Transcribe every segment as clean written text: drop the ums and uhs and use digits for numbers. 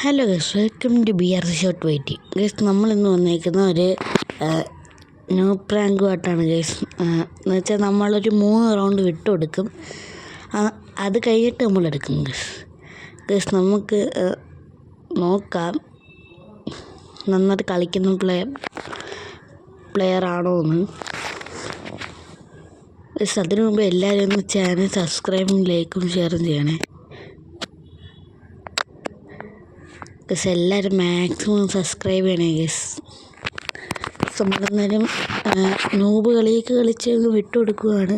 Hello guys, welcome to BRC short waiting. Guys, നമ്മളിന്ന് വന്നേക്കുന്ന ഒരു ന്യൂ പ്രാങ്കുമായിട്ടാണ് ഗൈസ്. എന്ന് വെച്ചാൽ നമ്മളൊരു 3 റൗണ്ട് വിട്ടു കൊടുക്കും, അത് കഴിഞ്ഞിട്ട് നമ്മളെടുക്കും ഗൈസ്. നമുക്ക് നോക്കാം നന്നായിട്ട് കളിക്കുന്ന പ്ലെയർ ആണോ എന്ന് ഗൈസ്. അതിനു മുമ്പ് എല്ലാവരും ഒന്ന് ചാനൽ സബ്സ്ക്രൈബും ലൈക്കും ഷെയറും ചെയ്യണേ ഗൈസ്. എല്ലാവരും മാക്സിമം സബ്സ്ക്രൈബ് ചെയ്യണേ ഗൈസ്. നമ്മളെന്നാലും നൂബ് കളിയൊക്കെ കളിച്ച് വിട്ടു കൊടുക്കുകയാണ്.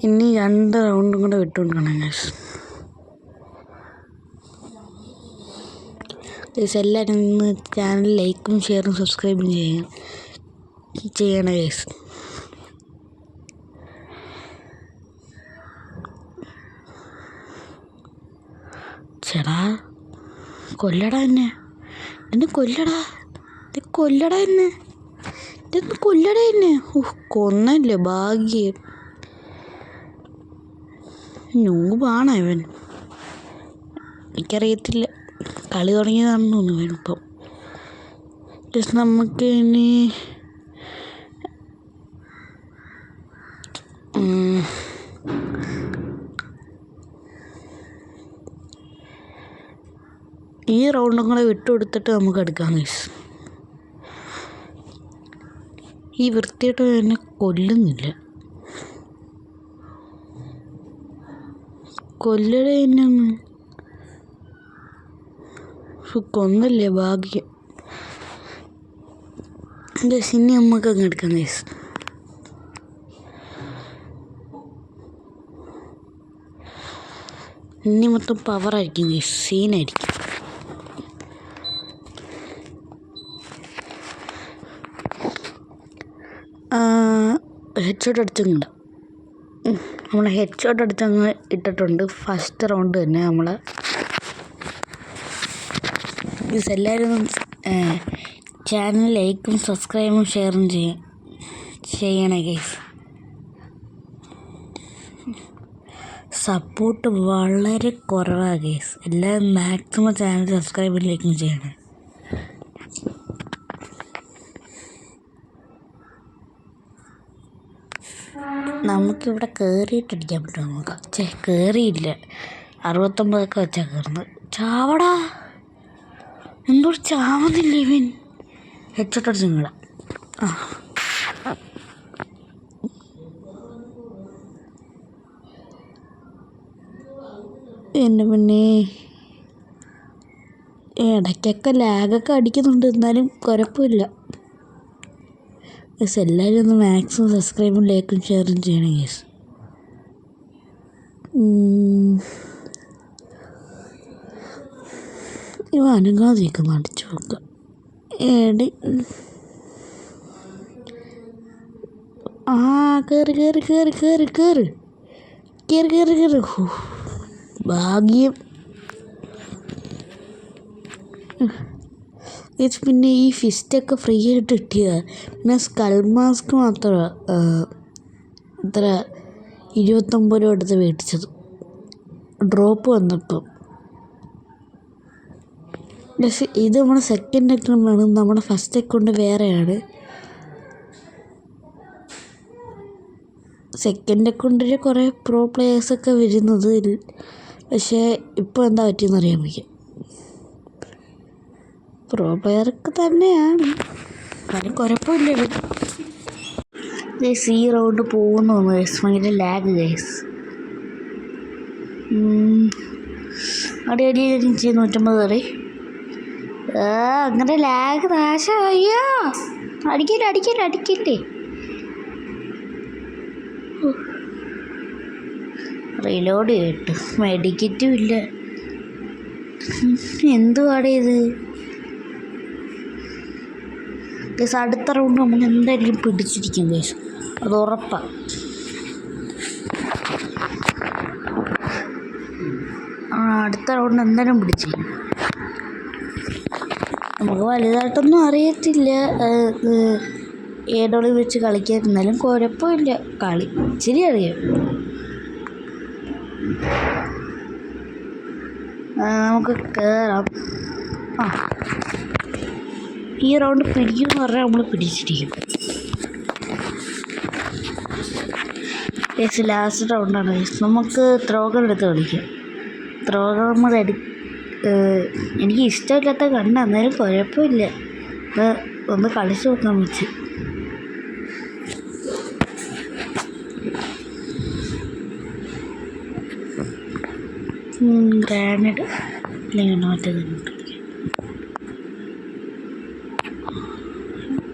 ഇനി 2 റൗണ്ടും കൂടെ വിട്ടു കൊടുക്കണം ഗൈസ്. എല്ലാവരും ഇന്ന് ചാനൽ ലൈക്കും ഷെയറും സബ്സ്ക്രൈബും ചെയ്യണം ഗൈസ്. ചേടാ കൊല്ലടാ എന്നെ കൊല്ലടാ എന്നെ കൊന്നല്ലേ ഭാഗ്യം. നൂബാണ് ഇവൻ, എനിക്കറിയത്തില്ല, കളി തുടങ്ങിയതാണെന്ന് തോന്നുന്നു ഇവനിപ്പം. ജസ്റ്റ് നമുക്ക് ഇനി ഈ റൗണ്ടും കൂടെ വിട്ടു കൊടുത്തിട്ട് നമുക്ക് എടുക്കാം ഗൈസ്. ഈ വൃത്തിയായിട്ട് എന്നെ കൊല്ലുന്നില്ല, കൊല്ലട എന്നെ ഒന്ന് കൊന്നല്ലേ ഭാഗ്യം ഗൈസ്. ഇനി നമുക്ക് അങ്ങ് എടുക്കാം ഗൈസ്. ഇനി മൊത്തം പവറായിരിക്കും ഗൈസ്, സീനായിരിക്കും. ഹെഡ് ഷോട്ട് അടിച്ചങ്ങ് നമ്മൾ ഹെഡ് ഷോട്ട് അടിച്ചങ്ങ് ഇട്ടിട്ടുണ്ട് ഫസ്റ്റ് റൗണ്ട് തന്നെ. നമ്മൾ എല്ലാവരും ചാനൽ ലൈക്കും സബ്സ്ക്രൈബും ഷെയറും ചെയ്യണേ ഗൈസ്. സപ്പോർട്ട് വളരെ കുറവാണ് ഗൈസ്. എല്ലാവരും മാക്സിമം ചാനൽ സബ്സ്ക്രൈബും ലൈക്കും ചെയ്യണേ. നമുക്കിവിടെ കയറിയിട്ടടിക്കാൻ പറ്റുമോ നോക്കാം. കയറിയില്ല, 69 വെച്ചാൽ കയറുന്നത്. ചാവടാ, എന്തോട് ചാവുന്നില്ല ഇവൻ. ഹെഡ്ഷോട്ട് അടിച്ചു നിങ്ങള എൻ്റെ പിന്നെ ഇടയ്ക്കൊക്കെ ലാഗൊക്കെ അടിക്കുന്നുണ്ട്, എന്നാലും കുഴപ്പമില്ല. യെസ്, എല്ലാവരും ഒന്ന് മാക്സിമം സബ്സ്ക്രൈബും ലൈക്കും ഷെയറും ചെയ്യണം യെസ്. ഇവ അനങ്ങാതിരിക്കുന്നു, അടിച്ചു നോക്കാം. കേറി ഭാഗ്യം. പിന്നെ ഈ ഫിസ്റ്റൊക്കെ ഫ്രീ ആയിട്ട് കിട്ടിയതാണ്. പിന്നെ സ്കൾ മാസ്ക് മാത്രമാണ് ഇത്ര 29 രൂപ എടുത്ത് മേടിച്ചത്, ഡ്രോപ്പ് വന്നപ്പം. പക്ഷേ ഇത് നമ്മുടെ സെക്കൻഡ് അക്കൗണ്ടാണ്, നമ്മുടെ ഫസ്റ്റ് അക്കൗണ്ട് വേറെയാണ്. സെക്കൻഡ് അക്കൗണ്ടിൽ കുറേ പ്രോ പ്ലെയേഴ്സൊക്കെ വരുന്നത്, പക്ഷേ ഇപ്പോൾ എന്താ പറ്റിയെന്ന് അറിയാൻ വയ്യ. പ്രോ പ്ലെയർക്ക് തന്നെയാണ്, കാര്യം കുഴപ്പമില്ല. ഗൈസ്, ഈ റൗണ്ട് പോകുന്നു ഗൈസ്. ഭയങ്കര ലാഗ് ഗൈസ്. അടി 150 കയറി. അങ്ങനെ ലാഗ് നാശമായോ. അടിക്കല്ലേ. റീലോഡ് ചെയ്തിട്ട് മെഡിക്കറ്റും ഇല്ല. എന്തുവാടേ ഇത് ഗൈസ്. അടുത്ത റൗണ്ട് നമ്മൾ എന്തായാലും പിടിച്ചിരിക്കും ഗൈസ്, അത് ഉറപ്പാണ്. അടുത്ത റൗണ്ട് എന്തായാലും പിടിച്ചിരിക്കും. നമുക്ക് വലുതായിട്ടൊന്നും അറിയത്തില്ല ഏടോളി വെച്ച് കളിക്കാതിരുന്നാലും കുഴപ്പമില്ല, കളി ഇച്ചിരി അറിയാം. നമുക്ക് കയറാം. ഈ റൗണ്ട് പിടിക്കുമെന്ന് പറഞ്ഞാൽ നമ്മൾ പിടിച്ചിരിക്കും. ലാസ്റ്റ് റൗണ്ടാണ്. നമുക്ക് ത്രോകൾ എടുത്ത് കളിക്കാം. ത്രോകൾ നമ്മൾ എനിക്ക് ഇഷ്ടമില്ലാത്ത കണ്ട, അന്നേരം കുഴപ്പമില്ല. ഒന്ന് കളിച്ച് നോക്കാൻ വെച്ച്. ഗ്രാനേഡ് അല്ലെങ്കിൽ മറ്റേത്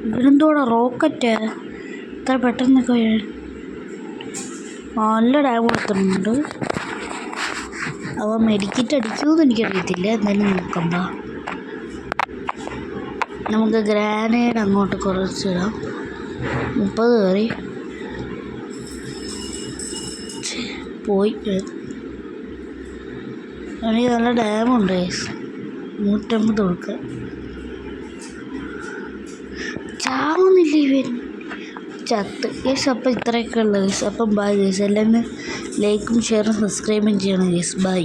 ഇവിടെന്തോടെ റോക്കറ്റ് ഇത്ര പെട്ടെന്നൊക്കെ നല്ല ഡാം കൊടുക്കുന്നുണ്ട്. അവ മെഡിക്കറ്റ് അടിക്കുമെന്ന് എനിക്കറിയത്തില്ല. എന്തായാലും നോക്കണ്ട. നമുക്ക് ഗ്രാനേഡ് അങ്ങോട്ട് കുറച്ചിടാം. 30 കയറി പോയി. എനിക്ക് നല്ല ഡാമുണ്ട്. 150 കൊടുക്കുക. ചാവുന്നില്ല ഇവൻ. ചത്ത്. അപ്പം ഇത്രയൊക്കെ ഉള്ളത്. അപ്പം ബൈ ഗേസ്. എല്ലാവരും ലൈക്കും ഷെയറും സബ്സ്ക്രൈബും ചെയ്യണം ഗേസ്. ബൈ.